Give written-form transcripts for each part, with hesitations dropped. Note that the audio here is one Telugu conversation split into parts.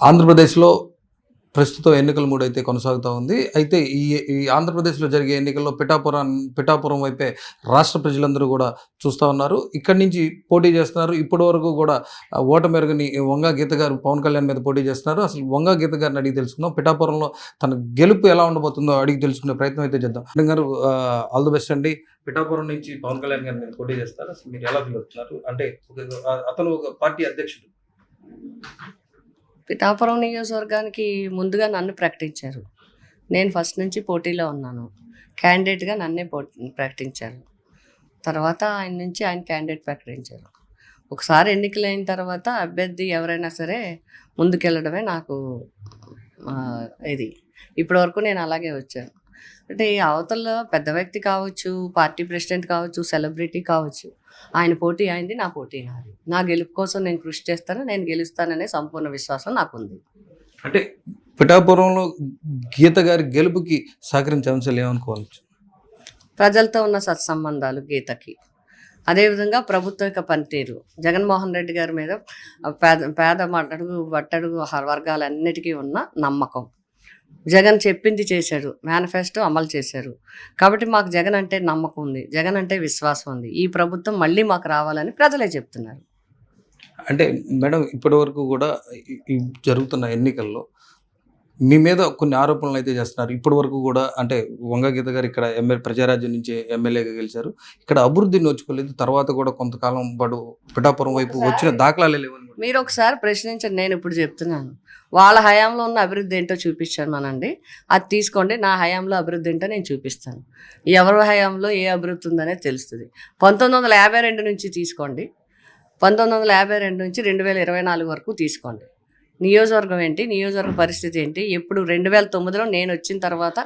ఆంధ్రప్రదేశ్లో ప్రస్తుతం ఎన్నికల మూడ్ అయితే కొనసాగుతూ ఉంది. అయితే ఈ ఆంధ్రప్రదేశ్‌లో జరిగే ఎన్నికల్లో పిఠాపురం వైపే రాష్ట్ర ప్రజలందరూ గూడా చూస్తా ఉన్నారు. ఇక్కడి నుంచి పోటీ చేస్తున్నారు. ఇప్పటివరకు గూడా ఓటమెరగని వంగా గీత గారు పవన్ కళ్యాణ్ మీద పోటీ చేస్తున్నారు. అసలు వంగా గీత గారిని అడిగి తెలుసుకుందాం. పిఠాపురంలో తన గెలుపు ఎలా ఉండబోతుందో అడిగి తెలుసుకునే ప్రయత్నం అయితే చేద్దాం. మేడం గారు ఆల్ ది బెస్ట్ అండి. పిఠాపురం నుంచి పవన్ కళ్యాణ్ గారి మీద పోటీ చేస్తారు. అసలు మీరు ఎలా ఫీల్ అవుతున్నారు? అంటే అతను ఒక పార్టీ అధ్యక్షుడు. పిఠాపురం నియోజకవర్గానికి ముందుగా నన్ను ప్రకటించారు. నేను ఫస్ట్ నుంచి పోటీలో ఉన్నాను. క్యాండిడేట్గా నన్నే ప్రకటించారు. తర్వాత ఆయన నుంచి ఆయన క్యాండిడేట్ ప్రకటించారు. ఒకసారి ఎన్నికలైన తర్వాత అభ్యర్థి ఎవరైనా సరే ముందుకెళ్ళడమే నాకు ఇది. ఇప్పటివరకు నేను అలాగే వచ్చాను. అంటే ఈ అవతల పెద్ద వ్యక్తి కావచ్చు, పార్టీ ప్రెసిడెంట్ కావచ్చు, సెలబ్రిటీ కావచ్చు, ఆయన పోటీ అయింది, నా పోటీ నాది. నా గెలుపు కోసం నేను కృషి చేస్తాను, నేను గెలుస్తాననే సంపూర్ణ విశ్వాసం నాకుంది. అంటే పిఠాపురంలో గీత గారి గెలుపుకి సహకరించే అంశాలు ఏమనుకోవచ్చు? ప్రజలతో ఉన్న సత్సంబంధాలు గీతకి, అదేవిధంగా ప్రభుత్వ యొక్క పనితీరు, జగన్మోహన్ రెడ్డి గారి మీద పేద బట్టడుగు వర్గాలన్నిటికీ ఉన్న నమ్మకం. జగన్ చెప్పింది చేశాడు, మేనిఫెస్టో అమలు చేశారు. కాబట్టి మాకు జగన్ అంటే నమ్మకం ఉంది, జగన్ అంటే విశ్వాసం ఉంది. ఈ ప్రభుత్వం మళ్ళీ మాకు రావాలని ప్రజలే చెప్తున్నారు. అంటే మేడం ఇప్పటివరకు కూడా ఈ జరుగుతున్న ఎన్నికల్లో మీ మీద కొన్ని ఆరోపణలు అయితే చేస్తున్నారు. ఇప్పటివరకు కూడా అంటే వంగ గీత గారు ఇక్కడ ప్రజారాజ్యం నుంచి ఎమ్మెల్యేగా గెలిచారు. ఇక్కడ అభివృద్ధి నోచుకోలేదు. తర్వాత కూడా కొంతకాలం పాటు పిఠాపురం వైపు వచ్చిన దాఖలాలే లేవని మీరు ఒకసారి ప్రశ్నించండి. నేను ఇప్పుడు చెప్తున్నాను, వాళ్ళ హయాంలో ఉన్న అభివృద్ధి ఏంటో చూపించామనండి. అది తీసుకోండి. నా హయాంలో అభివృద్ధి ఏంటో నేను చూపిస్తాను. ఎవరి హయాంలో ఏ అభివృద్ధి ఉందనేది తెలుస్తుంది. 1952 నుంచి తీసుకోండి, 1952 నుంచి 2024 వరకు తీసుకోండి. నియోజకవర్గం ఏంటి, నియోజకవర్గ పరిస్థితి ఏంటి? ఎప్పుడు 2009లో నేను వచ్చిన తర్వాత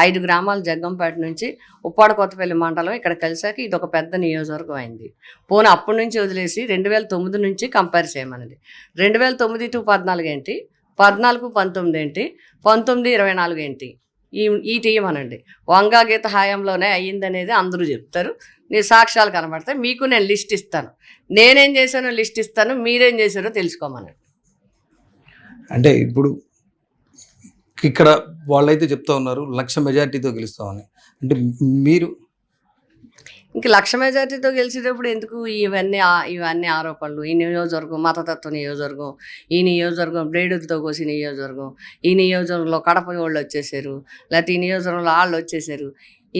5 గ్రామాలు జగ్గంపేట నుంచి ఉప్పాడ కొత్తపల్లి మండలం ఇక్కడ కలిసాక ఇది ఒక పెద్ద నియోజకవర్గం అయింది. పోనీ అప్పటి నుంచి వదిలేసి 2009 నుంచి కంపేర్ చేయమనండి. 2009 to 14 ఏంటి, 14 19 ఏంటి, 19 24 ఏంటి, ఈ తీయమనండి. వంగా గీత హయాంలోనే అయ్యిందనేది అందరూ చెప్తారు. నీ సాక్ష్యాలు కనబడతాయి. మీకు నేను లిస్ట్ ఇస్తాను. నేనేం చేశానో లిస్ట్ ఇస్తాను, మీరేం చేశారో తెలుసుకోమనండి. అంటే ఇప్పుడు ఇక్కడ వాళ్ళైతే చెప్తా ఉన్నారు 1,00,000 మెజార్టీతో గెలుస్తామని. అంటే మీరు ఇంక 1,00,000 మెజార్టీతో గెలిచేటప్పుడు ఎందుకు ఇవన్నీ ఆరోపణలు? ఈ నియోజకవర్గం మతతత్వ నియోజకవర్గం, ఈ నియోజకవర్గం బ్లేడులతో కోసి నియోజకవర్గం, ఈ నియోజకవర్గంలో కడప వాళ్ళు వచ్చేసారు, లేకపోతే ఈ నియోజకవర్గంలో వాళ్ళు వచ్చేసారు,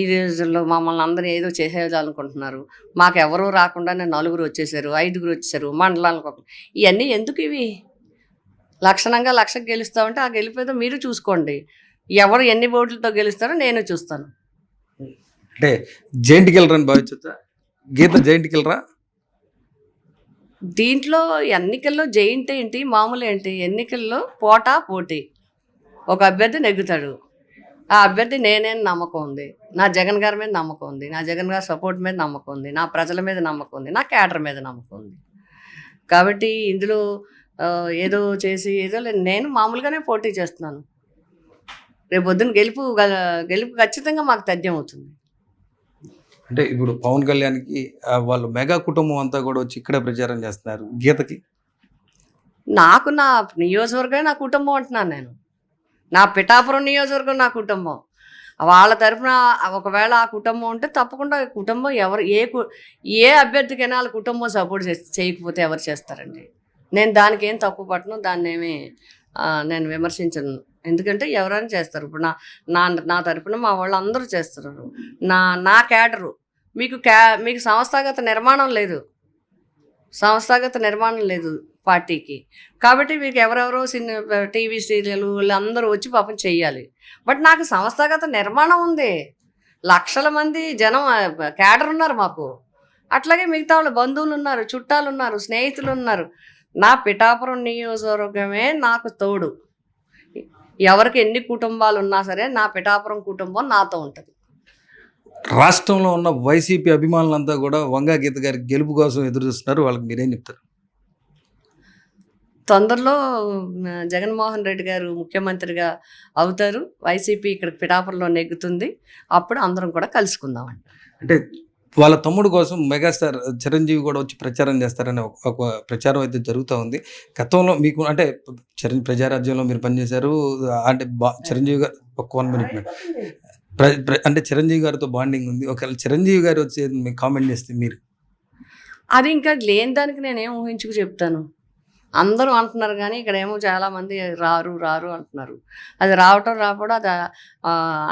ఈ రోజుల్లో మమ్మల్ని అందరూ ఏదో చేసేయాలనుకుంటున్నారు, మాకు ఎవరూ రాకుండానే 4 వచ్చేసారు, 5 వచ్చేసారు మండలానికి. ఇవన్నీ ఎందుకు? ఇవి లక్షణంగా 1,00,000కి గెలుస్తామంటే ఆ గెలిపేదో మీరు చూసుకోండి. ఎవరు ఎన్ని ఓట్లతో గెలుస్తారో నేను చూస్తాను. అంటే జైంట్ కిల్లర్ అని భావించవచ్చా? గీత జైంట్ కిల్లరా? దీంట్లో ఎన్నికల్లో జైంట్ ఏంటి, మామూలు ఏంటి? ఎన్నికల్లో పోటీ ఒక అభ్యర్థి నెగ్గుతాడు. ఆ అభ్యర్థి నేనే నమ్మకం ఉంది, నా జగన్ గారి మీద నమ్మకం ఉంది, నా జగన్ గారి సపోర్ట్ మీద నమ్మకం ఉంది, నా ప్రజల మీద నమ్మకం ఉంది, నా క్యాడర్ మీద నమ్మకం ఉంది. కాబట్టి ఇందులో ఏదో చేసి ఏదో లేదు, నేను మామూలుగానే పోటీ చేస్తున్నాను. రేపు పొద్దున్న గెలుపు ఖచ్చితంగా మాకు తథ్యం అవుతుంది. అంటే ఇప్పుడు పవన్ కళ్యాణ్కి వాళ్ళు మెగా కుటుంబం అంతా కూడా వచ్చి ఇక్కడే ప్రచారం చేస్తున్నారు. గీతకి నాకు నా నియోజకవర్గమే నా కుటుంబం అంటున్నాను. నేను నా పిఠాపురం నియోజకవర్గం నా కుటుంబం. వాళ్ళ తరఫున ఒకవేళ ఆ కుటుంబం ఉంటే తప్పకుండా కుటుంబం ఎవరు ఏ అభ్యర్థికైనా వాళ్ళ కుటుంబం సపోర్ట్ చేయకపోతే ఎవరు చేస్తారండి? నేను దానికి ఏం తప్పు పట్టను, దాన్ని ఏమి నేను విమర్శించను. ఎందుకంటే ఎవరైనా చేస్తారు. ఇప్పుడు నా తరపున మా వాళ్ళు అందరూ చేస్తున్నారు. నా క్యాడరు మీకు సంస్థాగత నిర్మాణం లేదు పార్టీకి. కాబట్టి మీకు ఎవరెవరో టీవీ సీరియల్ వీళ్ళందరూ వచ్చి పాపం చెయ్యాలి. బట్ నాకు సంస్థాగత నిర్మాణం ఉంది. లక్షల మంది జనం క్యాడర్ ఉన్నారు మాకు. అట్లాగే మిగతా వాళ్ళు బంధువులు ఉన్నారు, చుట్టాలు ఉన్నారు, స్నేహితులు ఉన్నారు. నా పిఠాపురం నియోజకవర్గమే నాకు తోడు. ఎవరికి ఎన్ని కుటుంబాలు ఉన్నా సరే నా పిఠాపురం కుటుంబం నాతో ఉంటుంది. రాష్ట్రంలో ఉన్న వైసీపీ అభిమానులంతా కూడా వంగా గీత గారి గెలుపు కోసం ఎదురు చూస్తున్నారు. వాళ్ళకి మీరేం చెప్తారు? తొందరలో జగన్మోహన్ రెడ్డి గారు ముఖ్యమంత్రిగా అవుతారు. వైసీపీ ఇక్కడ పిఠాపురంలో నెగ్గుతుంది. అప్పుడు అందరం కూడా కలుసుకుందామండి. అంటే వాళ్ళ తమ్ముడు కోసం మెగాస్టార్ చిరంజీవి కూడా వచ్చి ప్రచారం చేస్తారనే ఒక ప్రచారం అయితే జరుగుతూ ఉంది. గతంలో మీకు అంటే ప్రజారాజ్యంలో మీరు పనిచేశారు. అంటే చిరంజీవి గారు ఒక 1 మినిట్ మేడం. అంటే చిరంజీవి గారితో బాండింగ్ ఉంది. ఒకవేళ చిరంజీవి గారు వచ్చి మీకు కామెంట్ చేస్తే మీరు అది ఇంకా లేని దానికి నేనేం ఊహించుకు చెప్తాను. అందరూ అంటున్నారు కానీ ఇక్కడేమో చాలామంది రారు రారు అంటున్నారు. అది రాకపోవడం అది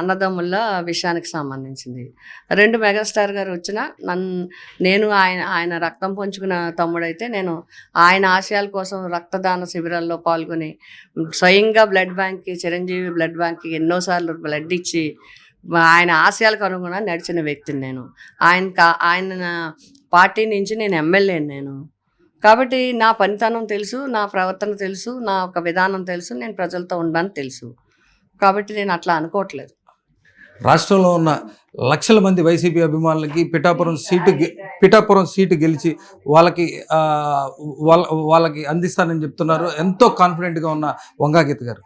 అన్నదమ్ముల విషయానికి సంబంధించింది. 2 మెగాస్టార్ గారు వచ్చినా నేను ఆయన రక్తం పంచుకున్న తమ్ముడైతే నేను ఆయన ఆశయాల కోసం రక్తదాన శిబిరాల్లో పాల్గొని స్వయంగా బ్లడ్ బ్యాంక్కి చిరంజీవి బ్లడ్ బ్యాంక్కి ఎన్నోసార్లు బ్లడ్ ఇచ్చి ఆయన ఆశయాలకు అనుగుణంగా నడిచిన వ్యక్తిని నేను. ఆయన పార్టీ నుంచి నేను ఎమ్మెల్యేని నేను. కాబట్టి నా పనితనం తెలుసు, నా ప్రవర్తన తెలుసు, నా ఒక విధానం తెలుసు, నేను ప్రజలతో ఉండడానికి తెలుసు. కాబట్టి నేను అట్లా అనుకోవట్లేదు. రాష్ట్రంలో ఉన్న లక్షల మంది వైసీపీ అభిమానులకి పిఠాపురం సీటు గెలిచి వాళ్ళకి అందిస్తానని చెప్తున్నారు ఎంతో కాన్ఫిడెంట్గా ఉన్న వంగాగీత గారు.